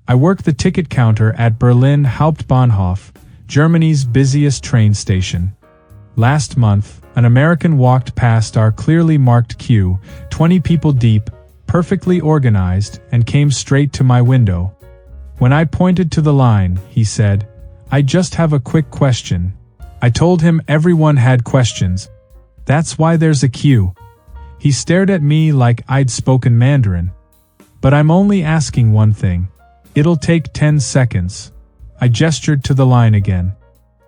I work the ticket counter at Berlin Hauptbahnhof, Germany's busiest train station. Last month, an American walked past our clearly marked queue, 20 people deep, perfectly organized, and came straight to my window. When I pointed to the line, he said, "I just have a quick question." I told him everyone had questions. That's why there's a queue. He stared at me like I'd spoken Mandarin. "But I'm only asking one thing. It'll take 10 seconds. I gestured to the line again.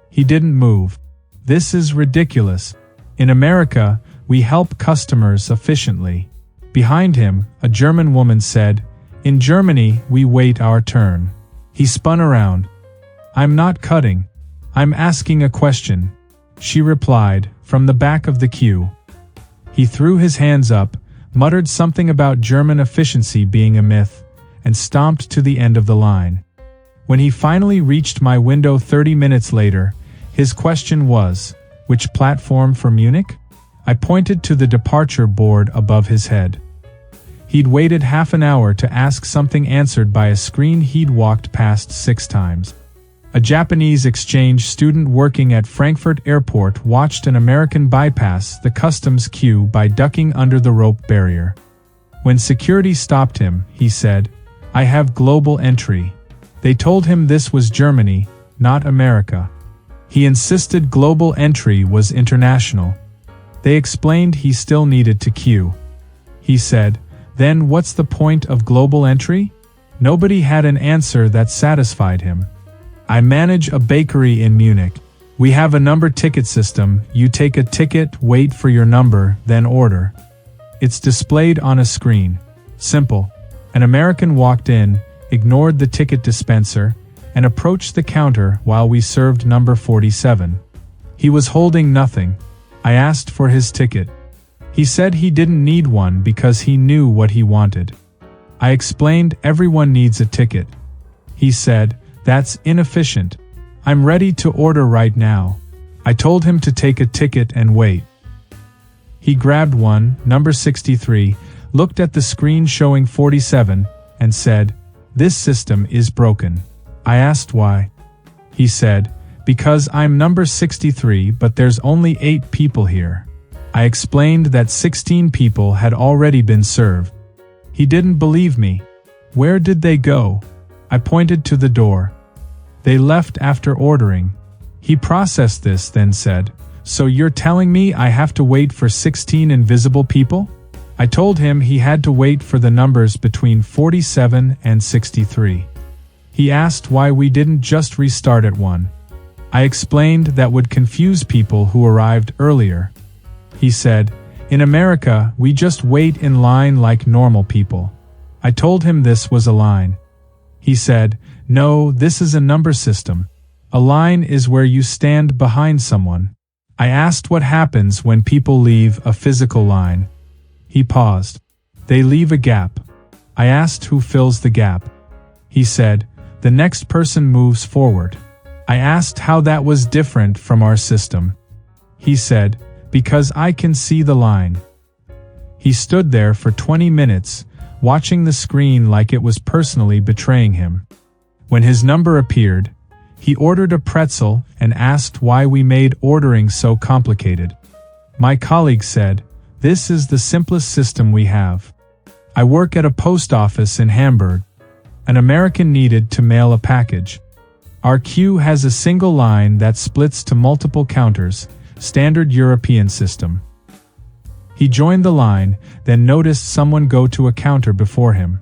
He didn't move. This is ridiculous. In America, we help customers efficiently. Behind him, a German woman said, "In Germany, we wait our turn." He spun around. "I'm not cutting. I'm asking a question," she replied, from the back of the queue. He threw his hands up, muttered something about German efficiency being a myth, and stomped to the end of the line. When he finally reached my window 30 minutes later, his question was, "Which platform for Munich?" I pointed to the departure board above his head. He'd waited half an hour to ask something answered by a screen he'd walked past 6 times. A Japanese exchange student working at Frankfurt Airport watched an American bypass the customs queue by ducking under the rope barrier. When security stopped him, he said, "I have global entry." They told him this was Germany, not America. He insisted global entry was international. They explained he still needed to queue. He said, "Then what's the point of global entry?" Nobody had an answer that satisfied him. "I manage a bakery in Munich. We have a number ticket system. You take a ticket, wait for your number, then order. It's displayed on a screen. Simple." An American walked in, ignored the ticket dispenser, and approached the counter while we served number 47. He was holding nothing. I asked for his ticket. He said he didn't need one because he knew what he wanted. I explained everyone needs a ticket. He said, "That's inefficient. I'm ready to order right now." I told him to take a ticket and wait. He grabbed one, number 63, looked at the screen showing 47, and said, "This system is broken." I asked why. He said, "Because I'm number 63 but there's only 8 people here." I explained that 16 people had already been served. He didn't believe me. "Where did they go?" I pointed to the door. "They left after ordering." He processed this, then said, "So you're telling me I have to wait for 16 invisible people?" I told him he had to wait for the numbers between 47 and 63. He asked why we didn't just restart at 1. I explained that would confuse people who arrived earlier. He said, "In America, we just wait in line like normal people." I told him this was a line. He said, "No, this is a number system. A line is where you stand behind someone." I asked what happens when people leave a physical line. He paused. "They leave a gap." I asked who fills the gap. He said, "The next person moves forward." I asked how that was different from our system. He said, "Because I can see the line." He stood there for 20 minutes, watching the screen like it was personally betraying him. When his number appeared, he ordered a pretzel and asked why we made ordering so complicated. My colleague said, "This is the simplest system we have." I work at a post office in Hamburg. An American needed to mail a package. Our queue has a single line that splits to multiple counters, standard European system. He joined the line, then noticed someone go to a counter before him.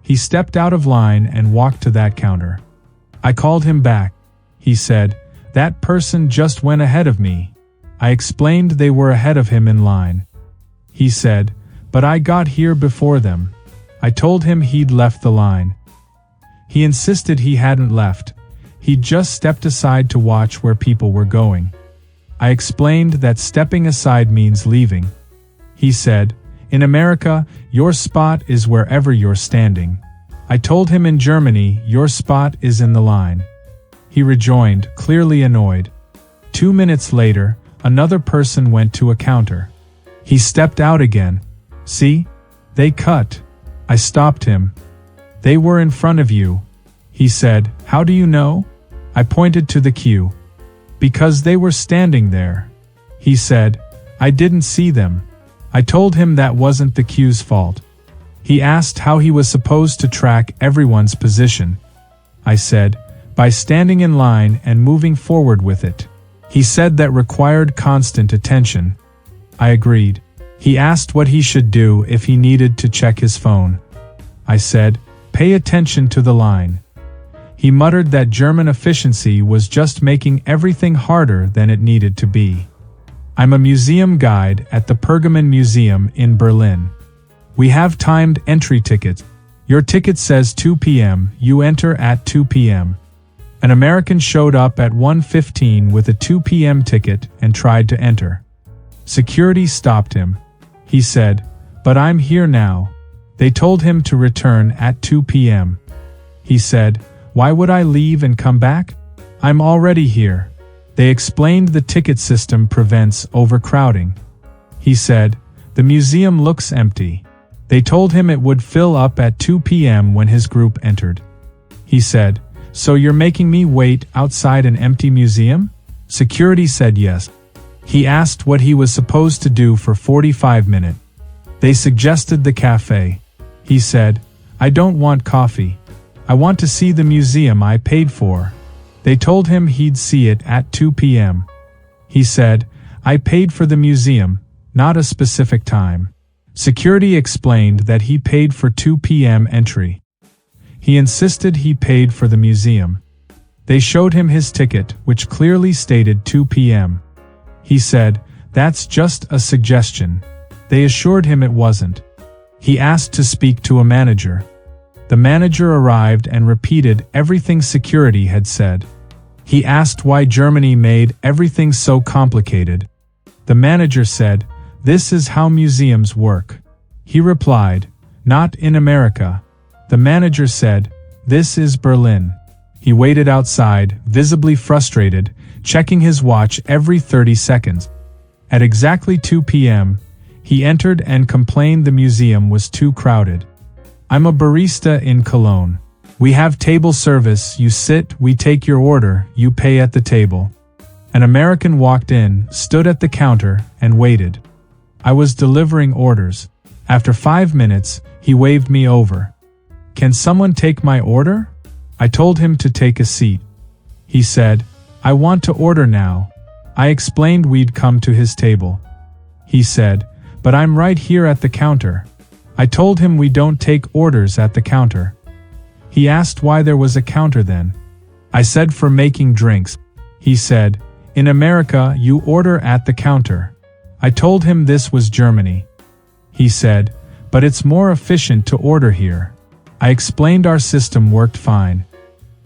He stepped out of line and walked to that counter. I called him back. He said, "That person just went ahead of me." I explained they were ahead of him in line. He said, "But I got here before them." I told him he'd left the line. He insisted he hadn't left. He'd just stepped aside to watch where people were going. I explained that stepping aside means leaving. He said, "In America, your spot is wherever you're standing." I told him in Germany, your spot is in the line. He rejoined, clearly annoyed. 2 minutes later, another person went to a counter. He stepped out again. "See? They cut." I stopped him. They were in front of you. He said, "How do you know?" I pointed to the queue. "Because they were standing there." He said, "I didn't see them." I told him that wasn't the queue's fault. He asked how he was supposed to track everyone's position. I said, "By standing in line and moving forward with it." He said that required constant attention. I agreed. He asked what he should do if he needed to check his phone. I said, "Pay attention to the line." He muttered that German efficiency was just making everything harder than it needed to be. I'm a museum guide at the Pergamon Museum in Berlin. We have timed entry tickets. Your ticket says 2 p.m., you enter at 2 p.m. An American showed up at 1:15 with a 2 p.m. ticket and tried to enter. Security stopped him. He said, "But I'm here now." They told him to return at 2 p.m. He said, "Why would I leave and come back? I'm already here." They explained the ticket system prevents overcrowding. He said, "The museum looks empty." They told him it would fill up at 2 p.m. when his group entered. He said, "So you're making me wait outside an empty museum?" Security said yes. He asked what he was supposed to do for 45 minutes. They suggested the cafe. He said, "I don't want coffee. I want to see the museum I paid for." They told him he'd see it at 2 p.m. He said, "I paid for the museum, not a specific time." Security explained that he paid for 2 p.m. entry. He insisted he paid for the museum. They showed him his ticket, which clearly stated 2 p.m. He said, "That's just a suggestion." They assured him it wasn't. He asked to speak to a manager. The manager arrived and repeated everything security had said. He asked why Germany made everything so complicated. The manager said, "This is how museums work." He replied, "Not in America." The manager said, "This is Berlin." He waited outside, visibly frustrated, checking his watch every 30 seconds. At exactly 2 p.m., he entered and complained the museum was too crowded. "I'm a barista in Cologne. We have table service, you sit, we take your order, you pay at the table." An American walked in, stood at the counter, and waited. I was delivering orders. After 5 minutes, he waved me over. "Can someone take my order?" I told him to take a seat. He said, "I want to order now." I explained we'd come to his table. He said, "But I'm right here at the counter." I told him we don't take orders at the counter. He asked why there was a counter then. I said for making drinks. He said, "In America, you order at the counter." I told him this was Germany. He said, "But it's more efficient to order here." I explained our system worked fine.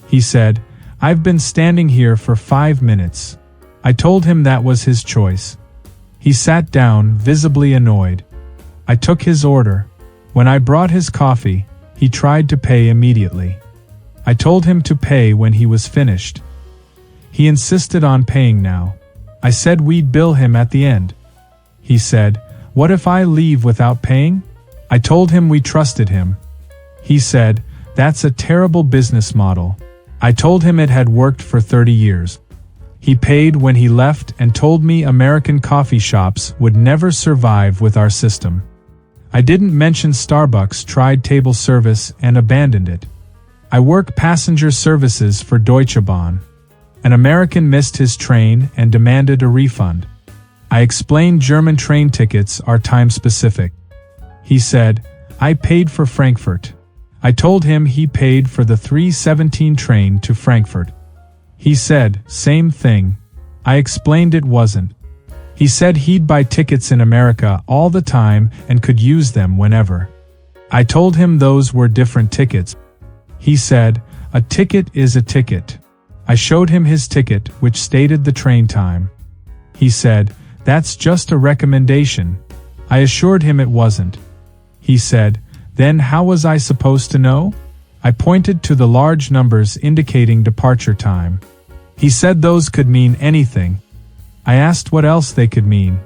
He said, "I've been standing here for 5 minutes." I told him that was his choice. He sat down, visibly annoyed. I took his order. When I brought his coffee, he tried to pay immediately. I told him to pay when he was finished. He insisted on paying now. I said we'd bill him at the end. He said, "What if I leave without paying?" I told him we trusted him. He said, "That's a terrible business model." I told him it had worked for 30 years. He paid when he left and told me American coffee shops would never survive with our system. I didn't mention Starbucks tried table service and abandoned it. I work passenger services for Deutsche Bahn. An American missed his train and demanded a refund. I explained German train tickets are time-specific. He said, "I paid for Frankfurt." I told him he paid for the 3:17 train to Frankfurt. He said, "Same thing." I explained it wasn't. He said he'd buy tickets in America all the time and could use them whenever. I told him those were different tickets. He said, "A ticket is a ticket." I showed him his ticket, which stated the train time. He said, "That's just a recommendation." I assured him it wasn't. He said, "Then how was I supposed to know?" I pointed to the large numbers indicating departure time. He said those could mean anything. I asked what else they could mean.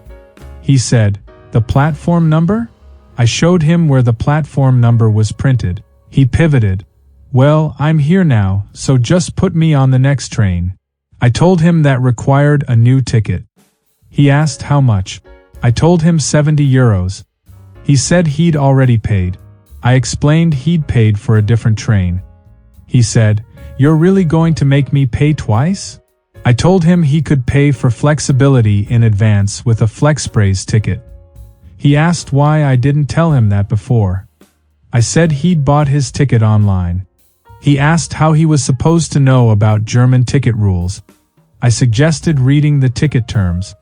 He said, "The platform number?" I showed him where the platform number was printed. He pivoted. Well, I'm here now, so just put me on the next train. I told him that required a new ticket. He asked how much. I told him 70 euros. He said he'd already paid. I explained he'd paid for a different train. He said, "You're really going to make me pay twice?" I told him he could pay for flexibility in advance with a FlexPraise ticket. He asked why I didn't tell him that before. I said he'd bought his ticket online. He asked how he was supposed to know about German ticket rules. I suggested reading the ticket terms.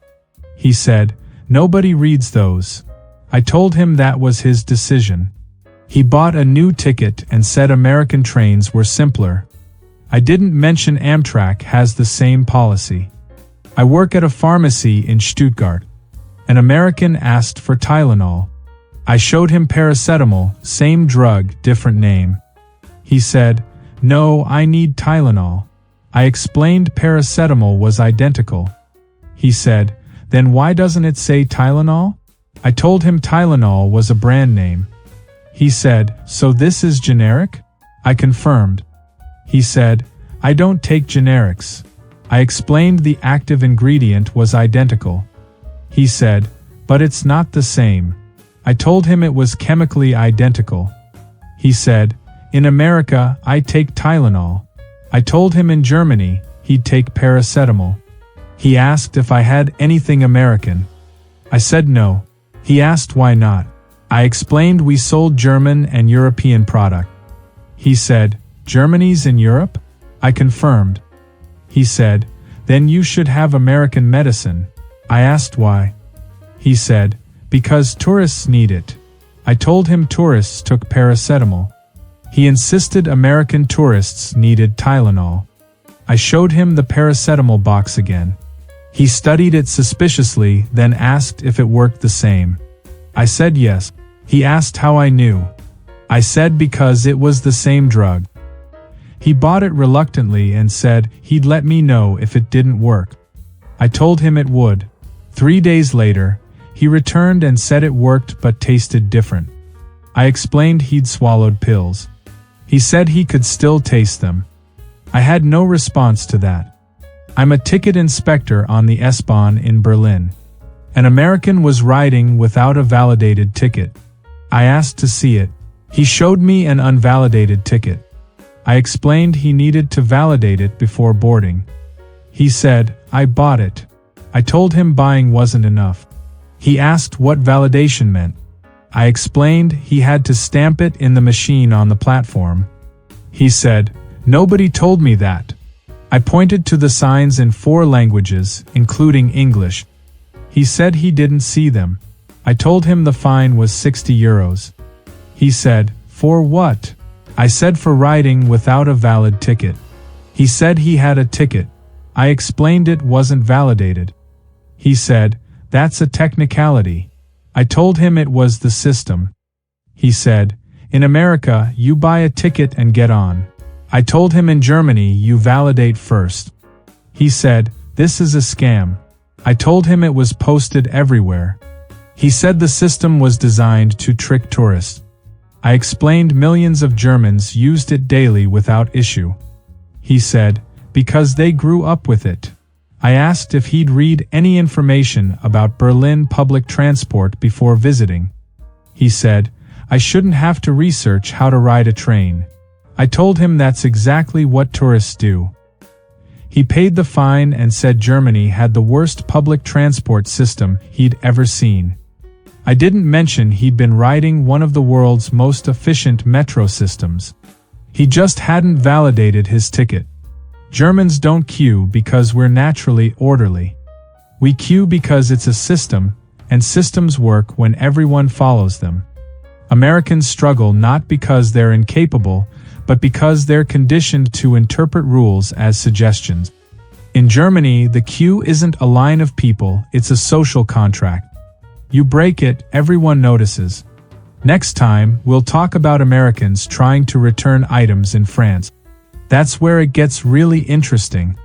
He said, "Nobody reads those." I told him that was his decision. He bought a new ticket and said American trains were simpler. I didn't mention Amtrak has the same policy. I work at a pharmacy in Stuttgart. An American asked for Tylenol. I showed him paracetamol, same drug, different name. He said, "No, I need Tylenol." I explained paracetamol was identical. He said, "Then why doesn't it say Tylenol?" I told him Tylenol was a brand name. He said, "So this is generic?" I confirmed. He said, "I don't take generics." I explained the active ingredient was identical. He said, "But it's not the same." I told him it was chemically identical. He said, "In America, I take Tylenol." I told him in Germany, he'd take paracetamol. He asked if I had anything American. I said no. He asked why not. I explained we sold German and European product. He said, "Germany's in Europe?" I confirmed. He said, "Then you should have American medicine." I asked why. He said, "Because tourists need it." I told him tourists took paracetamol. He insisted American tourists needed Tylenol. I showed him the paracetamol box again. He studied it suspiciously, then asked if it worked the same. I said yes. He asked how I knew. I said because it was the same drug. He bought it reluctantly and said he'd let me know if it didn't work. I told him it would. 3 days later, he returned and said it worked but tasted different. I explained he'd swallowed pills. He said he could still taste them. I had no response to that. I'm a ticket inspector on the S-Bahn in Berlin. An American was riding without a validated ticket. I asked to see it. He showed me an unvalidated ticket. I explained he needed to validate it before boarding. He said, "I bought it." I told him buying wasn't enough. He asked what validation meant. I explained he had to stamp it in the machine on the platform. He said, "Nobody told me that." I pointed to the signs in 4 languages, including English. He said he didn't see them. I told him the fine was 60 euros. He said, "For what?" I said for riding without a valid ticket. He said he had a ticket. I explained it wasn't validated. He said, "That's a technicality." I told him it was the system. He said, "In America, you buy a ticket and get on." I told him in Germany you validate first. He said, "This is a scam." I told him it was posted everywhere. He said the system was designed to trick tourists. I explained millions of Germans used it daily without issue. He said, "Because they grew up with it." I asked if he'd read any information about Berlin public transport before visiting. He said, "I shouldn't have to research how to ride a train." I told him that's exactly what tourists do. He paid the fine and said Germany had the worst public transport system he'd ever seen. I didn't mention he'd been riding one of the world's most efficient metro systems. He just hadn't validated his ticket. Germans don't queue because we're naturally orderly. We queue because it's a system, and systems work when everyone follows them. Americans struggle not because they're incapable, but because they're conditioned to interpret rules as suggestions. In Germany, the queue isn't a line of people, it's a social contract. You break it, everyone notices. Next time, we'll talk about Americans trying to return items in France. That's where it gets really interesting.